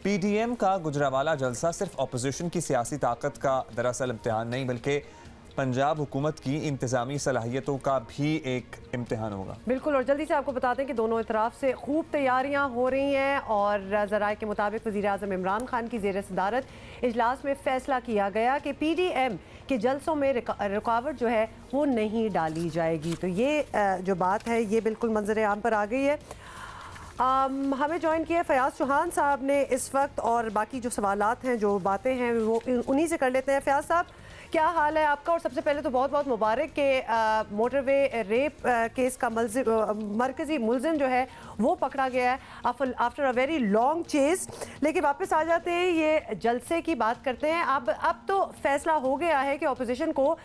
P D M کا گجرانوالہ جلسہ صرف اپوزیشن کی سیاسی طاقت کا دراصل امتحان نہیں بلکہ پنجاب حکومت کی انتظامی صلاحیتوں کا بھی ایک امتحان ہوگا۔ بالکل، اور جلدی سے آپ کو بتاتے ہیں کہ دونوں اطراف سے خوب تیاریاں ہو رہی ہیں اور ذرائع کے مطابق وزیراعظم عمران خان کی زیر صدارت اجلاس میں فیصلہ کیا گیا کہ پی ڈی ایم کے جلسوں میں رکاوٹ جو ہے وہ نہیں ڈالی جائے گی۔ تو یہ جو بات ہے یہ بالکل منظر عام پر آ گئی ہے۔ ہمیں جوائن کیا فیاض چوہان صاحب نے اس وقت، اور باقی جو سوالات ہیں جو باتیں ہیں وہ انہی سے کر لیتے ہیں۔ فیاض صاحب کیا حال ہے آپ کا؟ اور سب سے پہلے تو بہت بہت مبارک کہ موٹر وے ریپ کیس کا مرکزی ملزم جو ہے وہ پکڑا گیا ہے آفٹر اے ویری لانگ چیز۔ لیکن واپس آ جاتے ہیں، یہ جلسے کی بات کرتے ہیں۔ اب تو فیصلہ ہو گیا ہے کہ اپوزیشن کو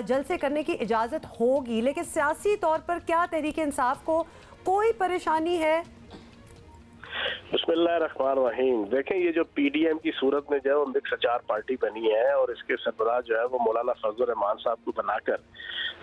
جلسے کرنے کی اجازت ہوگی، لیکن سیاسی طور پر کیا تحریک انصاف کو کوئی پریشانی ہے؟ بسم اللہ الرحمن الرحیم۔ دیکھیں، یہ جو پی ڈی ایم کی صورت میں جو ہے وہ مکس اچار پارٹی بنی ہے، اور اس کے سربراہ جو ہے وہ مولانا فضل الرحمان صاحب کو بنا کر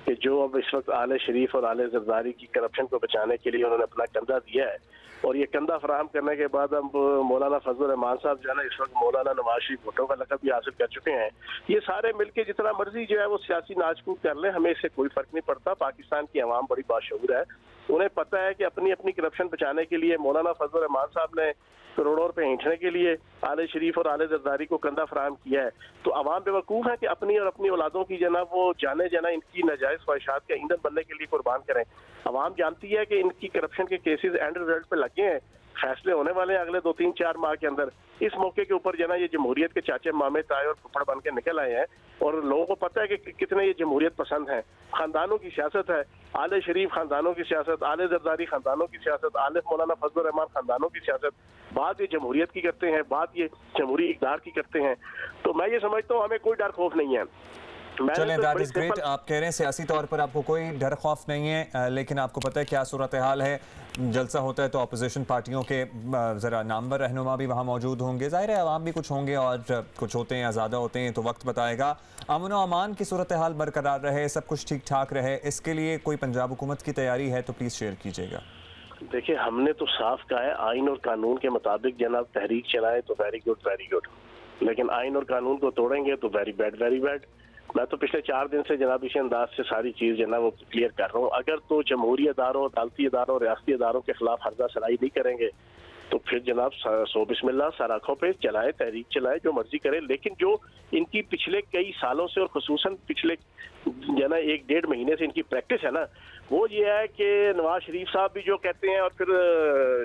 کہ جو اب اس وقت آل شریف اور آل زرداری کی کرپشن کو بچانے کے لیے انہوں نے اپنا کندھا دیا ہے، اور یہ کندھا فراہم کرنے کے بعد اب مولانا فضل الرحمان صاحب جو ہے نا اس وقت مولانا نواز شریف بھٹو کا لقب بھی حاصل کر چکے ہیں۔ یہ سارے مل کے جتنا مرضی جو ہے وہ سیاسی ناچ کود کر لیں، ہمیں اس سے کوئی فرق نہیں پڑتا۔ پاکستان کی عوام بڑی باشعور ہے، انہیں پتہ ہے کہ اپنی کرپشن بچانے کے لیے مولانا فضل الرحمان صاحب نے کروڑوں روپے اینٹھنے کے لیے آل شریف اور آل زرداری کو کندھا فراہم کیا ہے۔ تو عوام بیوقوف ہے کہ اپنی اور اپنی اولادوں کی جناب وہ جانے ان کی ناجائز خواہشات کا ایندھن بننے کے لیے قربان کریں۔ عوام جانتی ہے کہ ان کی کرپشن کے کیسز اینڈ ریزلٹ پہ لگے ہیں، فیصلے ہونے والے ہیں اگلے 2-3-4 ماہ کے اندر۔ اس موقع کے اوپر یہ جمہوریت کے چاچے مامے تائے اور پھپھڑ بن کے نکل آئے ہیں، اور لوگوں کو پتہ ہے کہ کتنے یہ جمہوریت پسند ہیں۔ خاندانوں کی سیاست ہے، آل شریف خاندانوں کی سیاست، آل زرداری خاندانوں کی سیاست، آل مولانا فضل الرحمان خاندانوں کی سیاست، بات یہ جمہوریت کی کرتے ہیں، بات یہ جمہوری اقدار کی کرتے ہیں۔ تو میں یہ سمجھتا ہوں ہمیں کوئی ڈر خوف نہیں ہے۔ چلیں، دیٹ از گریٹ۔ آپ کہہ رہے ہیں سیاسی طور پر آپ کو کوئی ڈر خوف نہیں ہے، لیکن آپ کو پتہ ہے کیا صورتحال ہے۔ جلسہ ہوتا ہے تو اپوزیشن پارٹیوں کے ذرا نامور رہنما بھی وہاں موجود ہوں گے، ظاہر ہے عوام بھی کچھ ہوں گے، اور کچھ ہوتے ہیں یا زیادہ ہوتے ہیں تو وقت بتائے گا۔ امن و امان کی صورتحال برقرار رہے، سب کچھ ٹھیک ٹھاک رہے، اس کے لیے کوئی پنجاب حکومت کی تیاری ہے تو پلیز شیئر کیجیے گا۔ دیکھیں، ہم نے تو صاف کہا ہے آئین اور قانون کے مطابق جناب تحریک چلائے تو ویری گڈ، لیکن آئین اور قانون کو توڑیں گے تو ویری بیڈ۔ میں تو پچھلے 4 دن سے جناب اسی انداز سے ساری چیز جو ہے نا وہ کلیئر کر رہا ہوں۔ اگر تو جمہوری اداروں، عدالتی اداروں، ریاستی اداروں کے خلاف ہرزہ سرائی نہیں کریں گے تو پھر جناب سو بسم اللہ، سر آنکھوں پہ چلائے، تحریک چلائے، جو مرضی کرے۔ لیکن جو ان کی پچھلے کئی سالوں سے اور خصوصاً پچھلے جو ہے نا 1-1.5 مہینے سے ان کی پریکٹس ہے نا، وہ یہ ہے کہ نواز شریف صاحب بھی جو کہتے ہیں، اور پھر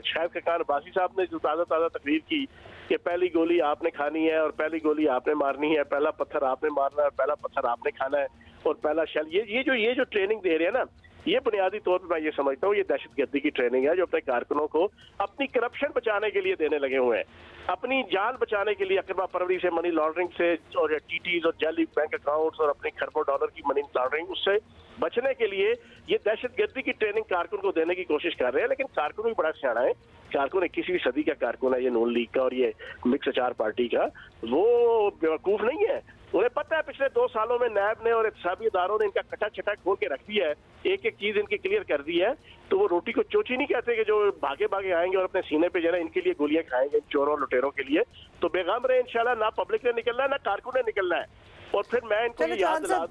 شاہد خاقان عباسی صاحب نے جو تازہ تقریر کی کہ پہلی گولی آپ نے کھانی ہے اور پہلی گولی آپ نے مارنی ہے، پہلا پتھر آپ نے مارنا ہے، پہلا پتھر آپ نے کھانا ہے، اور پہلا شیل، یہ جو ٹریننگ دے رہے ہیں نا، یہ بنیادی طور پر میں یہ سمجھتا ہوں یہ دہشت گردی کی ٹریننگ ہے جو اپنے کارکنوں کو اپنی کرپشن بچانے کے لیے دینے لگے ہوئے ہیں، اپنی جان بچانے کے لیے، اقربا پروری سے، منی لانڈرنگ سے، اور ٹی ٹیز اور جعلی بینک اکاؤنٹس اور اپنے کھربوں ڈالر کی منی لانڈرنگ، اس سے بچنے کے لیے یہ دہشت گردی کی ٹریننگ کارکن کو دینے کی کوشش کر رہے ہیں۔ لیکن کارکن بھی بڑا سیاڑا ہے، کارکن 21ویں صدی کا کارکن ہے، یہ نون لیگ کا اور یہ مکس اچار پارٹی کا، وہ بیوقوف نہیں ہے۔ انہیں پتہ ہے پچھلے 2 سالوں میں نیب نے اور احتسابی اداروں نے ان کا کٹا چھٹا کھول کے رکھ دیا ہے، ایک چیز ان کی کلیئر کر دی ہے، تو وہ روٹی کو چوچی نہیں کہتے کہ جو بھاگے آئیں گے اور اپنے سینے پہ جو ہے ان کے لیے گولیاں کھائیں گے، چوروں اور لٹیروں کے لیے۔ تو بیغام رہے انشاءاللہ، نہ پبلک نے نکلنا ہے نہ کارکن نے نکلنا ہے۔ اور پھر میں ان کو یہ یاد دلا،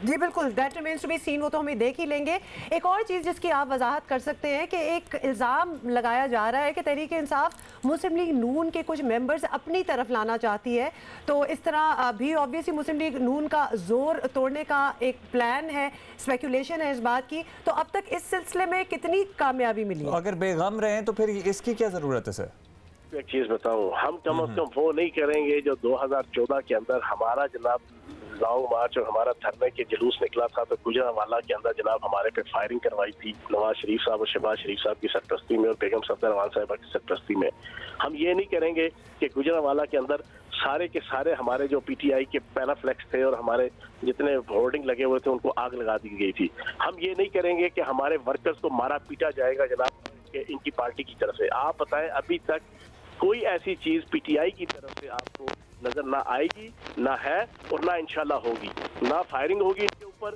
جی بالکل، that reminds to be seen, وہ تو ہمیں دیکھ ہی لیں گے۔ ایک اور چیز جس کی آپ وضاحت کر سکتے ہیں کہ ایک الزام لگایا جا رہا ہے کہ تحریک انصاف مسلم لیگ نون کے کچھ ممبرز اپنی طرف لانا چاہتی ہے، تو اس طرح بھی آبویسلی مسلم لیگ نون کا زور توڑنے کا ایک پلان ہے، اسپیکولیشن ہے اس بات کی، تو اب تک اس سلسلے میں کتنی کامیابی ملی ہے؟ اگر بے غم رہیں تو پھر اس کی کیا ضرورت ہے سر؟ ایک چیز بتاؤں، ہم کم از کم وہ نہیں کریں گے جو 2014 کے اندر ہمارا جناب لانگ مارچ اور ہمارا دھرنے کے جلوس نکلا تھا، تو گجرانوالہ کے اندر جناب ہمارے پہ فائرنگ کروائی تھی نواز شریف صاحب اور شہباز شریف صاحب کی سرپرستی میں اور بیگم صفدر رحمان صاحبہ کی سرپرستی میں۔ ہم یہ نہیں کریں گے کہ گجرانوالہ کے اندر سارے کے سارے ہمارے جو پی ٹی آئی کے پیرا فلیکس تھے اور ہمارے جتنے ہورڈنگ لگے ہوئے تھے ان کو آگ لگا دی گئی تھی۔ ہم یہ نہیں کریں گے کہ ہمارے ورکرز کو مارا پیٹا جائے گا جناب ان کی پارٹی کی طرف سے۔ آپ بتائیں، ابھی تک کوئی ایسی چیز پی ٹی آئی کی طرف سے آپ کو نظر نہ آئے گی، نہ ہے، اور نہ انشاءاللہ ہوگی۔ نہ فائرنگ ہوگی ان کے اوپر،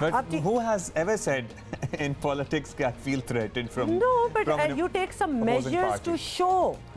But who has ever said in politics I feel threatened from? No, but you take some measures to show